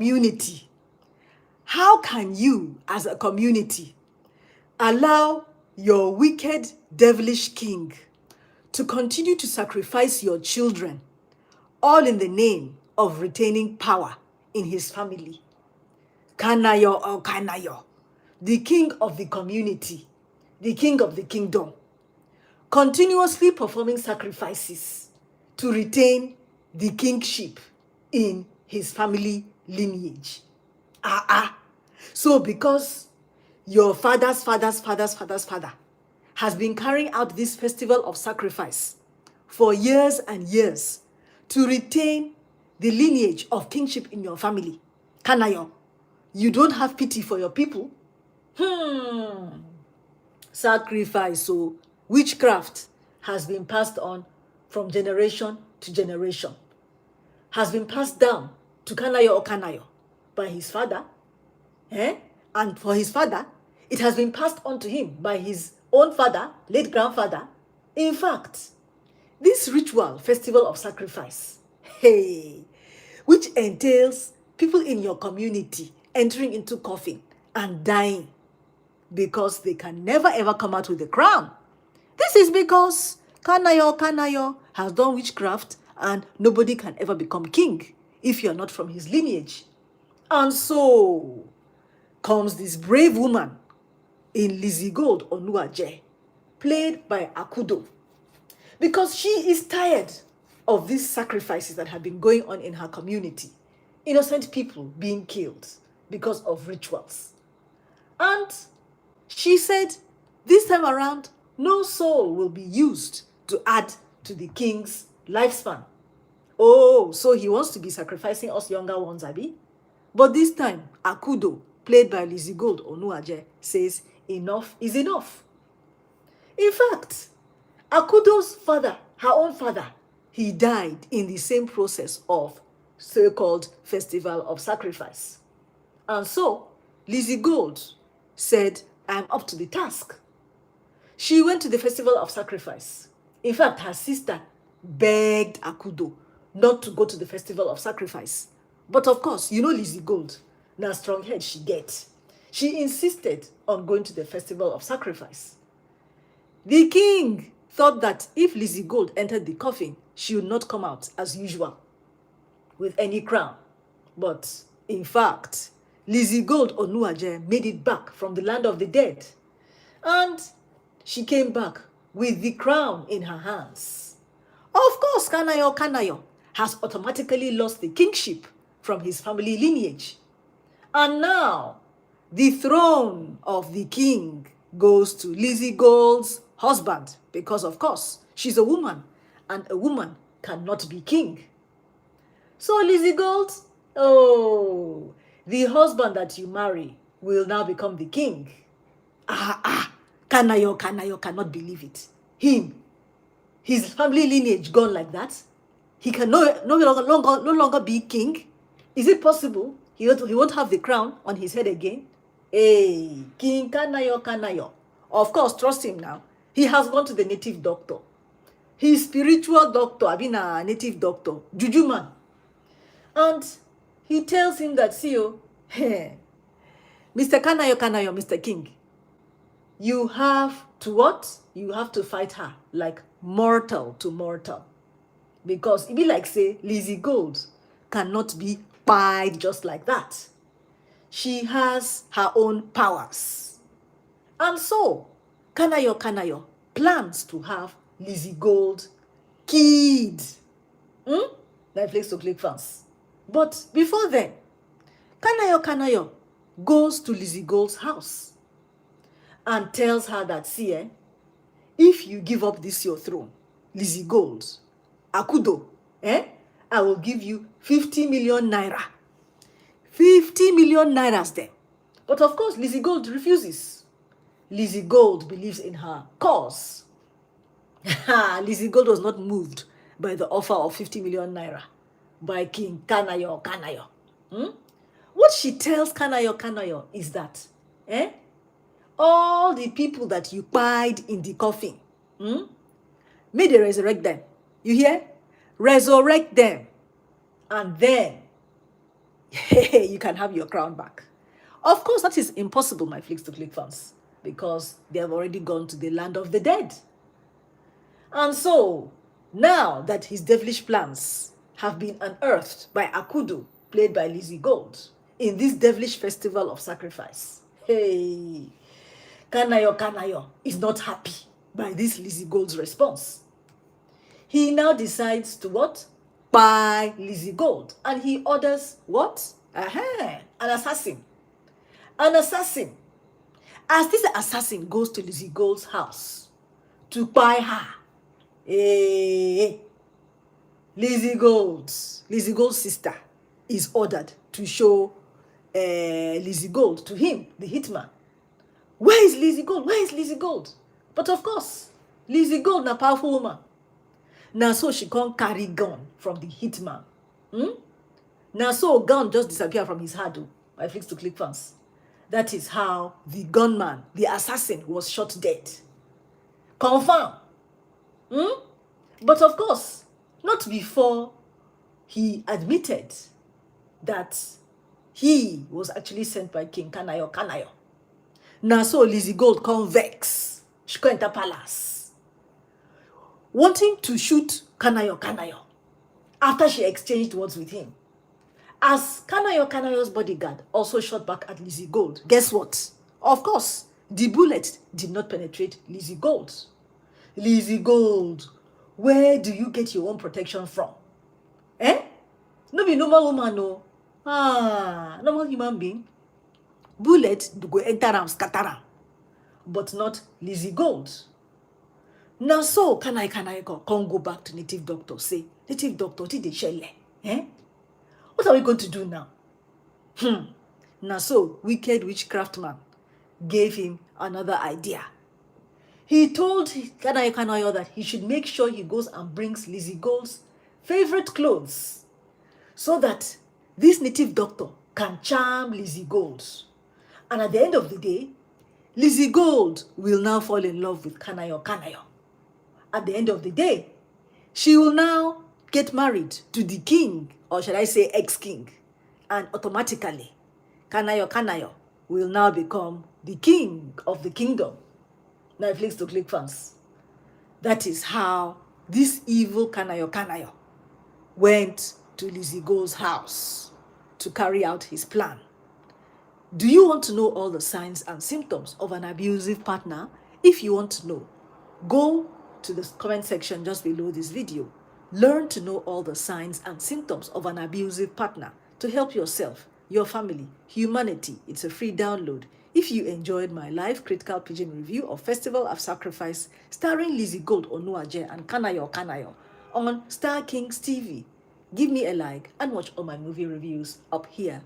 community, how can you, as a community, allow your wicked, devilish king to continue to sacrifice your children, all in the name of retaining power in his family? Kanayo or Kanayo, the king of the community, the king of the kingdom, continuously performing sacrifices to retain the kingship in his family lineage. So because your father's father has been carrying out this festival of sacrifice for years and years to retain the lineage of kingship in your family, Kanayo, you don't have pity for your people? Sacrifice, so witchcraft has been passed on from generation to generation, has been passed down to Kanayo or Kanayo by his father, and for his father, it has been passed on to him by his own father, late grandfather. In fact, this ritual, festival of sacrifice, which entails people in your community entering into coffin and dying because they can never ever come out with a crown. This is because Kanayo has done witchcraft and nobody can ever become king if you're not from his lineage. And so comes this brave woman in Lizzy Gold ONUWAJE, played by Akudo, because she is tired of these sacrifices that have been going on in her community. Innocent people being killed because of rituals. And she said, this time around, no soul will be used to add to the king's lifespan. Oh, so he wants to be sacrificing us younger ones, Abi? But this time, Akudo, played by Lizzy Gold ONUWAJE, says enough is enough. In fact, Akudo's father, her own father, he died in the same process of so-called festival of sacrifice. And so, Lizzy Gold said, I'm up to the task. She went to the festival of sacrifice. In fact, her sister begged Akudo not to go to the festival of sacrifice. But of course, you know Lizzy Gold, now strong head she gets. She insisted on going to the festival of sacrifice. The king thought that if Lizzy Gold entered the coffin, she would not come out as usual with any crown. But in fact, Lizzy Gold ONUWAJE made it back from the land of the dead. And she came back with the crown in her hands. Of course, Kanayo has automatically lost the kingship from his family lineage. And now, the throne of the king goes to Lizzy Gold's husband, because of course, she's a woman, and a woman cannot be king. So Lizzy Gold, oh, the husband that you marry will now become the king. Kanayo cannot believe it. His family lineage gone like that. He can no longer be king. Is it possible he won't have the crown on his head again? Hey, King Kanayo. Of course, trust him now. He has gone to the native doctor. His spiritual doctor, I mean a native doctor, Juju man. And he tells him that, see you, Mr. Kanayo, Mr. King, you have to what? You have to fight her like mortal to mortal. Because it be like, say, Lizzy Gold cannot be pied just like that. She has her own powers. And so, Kanayo plans to have Lizzy Gold killed. Netflix to click fans. But before then, Kanayo goes to Lizzy Gold's house and tells her that, see, if you give up this your throne, Lizzy Gold, Akudo, I will give you 50 million naira. 50 million nairas then. But of course, Lizzy Gold refuses. Lizzy Gold believes in her cause. Lizzy Gold was not moved by the offer of 50 million naira by King Kanayo. What she tells Kanayo is that, all the people that you pied in the coffin, may they resurrect them. You hear? Resurrect them. And then you can have your crown back. Of course, that is impossible, my Flicks to Click fans, because they have already gone to the land of the dead. And so, now that his devilish plans have been unearthed by Akudo, played by Lizzy Gold, in this devilish festival of sacrifice, hey, Kanayo is not happy by this Lizzy Gold's response. He now decides to what? Buy Lizzy Gold. And he orders what? An assassin. An assassin. As this assassin goes to Lizzy Gold's house to buy her, Lizzy Gold's sister is ordered to show Lizzy Gold to him, the hitman. Where is Lizzy Gold? Where is Lizzy Gold? But of course, Lizzy Gold na powerful woman. Now so she can't carry gun from the hitman. Now so gun just disappear from his head. My Flicks to Click fans. That is how the gunman, the assassin, was shot dead. Confirm. But of course, not before he admitted that he was actually sent by King Kanayo. Now so Lizzy Gold convex. She go enter palace, wanting to shoot Kanayo after she exchanged words with him. As Kanayo's bodyguard also shot back at Lizzy Gold, guess what? Of course, the bullet did not penetrate Lizzy Gold. Lizzy Gold, where do you get your own protection from? No be normal woman, no. Normal human being. Bullet go enter am, scatter am, but not Lizzy Gold. Now so Kanayo can't go back to native doctor, say, native doctor, what did they share? What are we going to do now? Now so wicked witchcraft man gave him another idea. He told Kanayo that he should make sure he goes and brings Lizzy Gold's favorite clothes so that this native doctor can charm Lizzy Gold. And at the end of the day, Lizzy Gold will now fall in love with Kanayo. At the end of the day, she will now get married to the king, or shall I say ex-king, and automatically Kanayo will now become the king of the kingdom. Now, Flicks to Click fans, that is how this evil Kanayo went to Lizzy Gold's house to carry out his plan. Do you want to know all the signs and symptoms of an abusive partner? If you want to know, go to the comment section just below this video. Learn to know all the signs and symptoms of an abusive partner to help yourself, your family, humanity. It's a free download. If you enjoyed my live critical pigeon review of Festival of Sacrifice starring Lizzy Gold, ONUWAJE and Kanayo on STARKINGS TV, give me a like and watch all my movie reviews up here.